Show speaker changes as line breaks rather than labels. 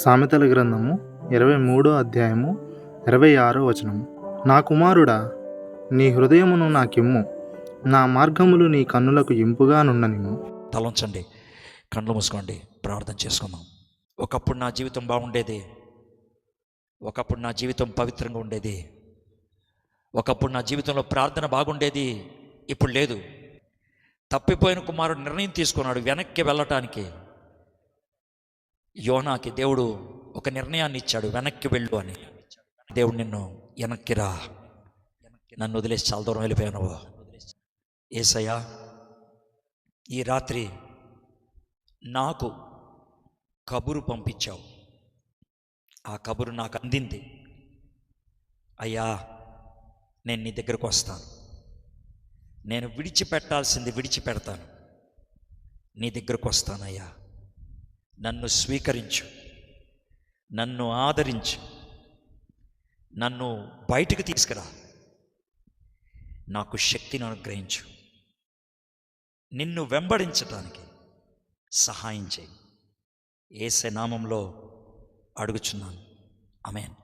సామెతల గ్రంథము 23 అధ్యాయము 26 వచనము. నా కుమారుడా, నీ హృదయమును నాకిమ్ము, నా మార్గములు నీ కన్నులకు ఇంపుగా నుండనిమ్ము.
తలంచండి, కళ్ళు మూసుకోండి, ప్రార్థన చేసుకుందాం. ఒకప్పుడు నా జీవితం బాగుండేది, ఒకప్పుడు నా జీవితం పవిత్రంగా ఉండేది, ఒకప్పుడు నా జీవితంలో ప్రార్థన బాగుండేది, ఇప్పుడు లేదు. తప్పిపోయిన కుమారుడు నిర్ణయం తీసుకున్నాడు వెనక్కి వెళ్ళటానికి. యోనాకి దేవుడు ఒక నిర్ణయాన్ని ఇచ్చాడు, వెనక్కి వెళ్ళు అని. దేవుడు నిన్ను వెనక్కి రా, నన్ను వదిలేసి చాలా దూరం వెళ్ళిపోయాను. యేసయ్యా, ఈ రాత్రి నాకు కబురు పంపించావు, ఆ కబురు నాకు అందింది. అయ్యా, నేను నీ దగ్గరకు వస్తాను, నేను విడిచిపెట్టాల్సింది విడిచిపెడతాను, నీ దగ్గరకు వస్తానయ్యా. నన్ను స్వీకరించు, నన్ను ఆదరించు, నన్ను బయటికి తీసుకురా, నాకు శక్తిని అనుగ్రహించు, నిన్ను వెంబడించటానికి సహాయం చేయి. యేసు నామములో అడుగుచున్నాను, ఆమేన్.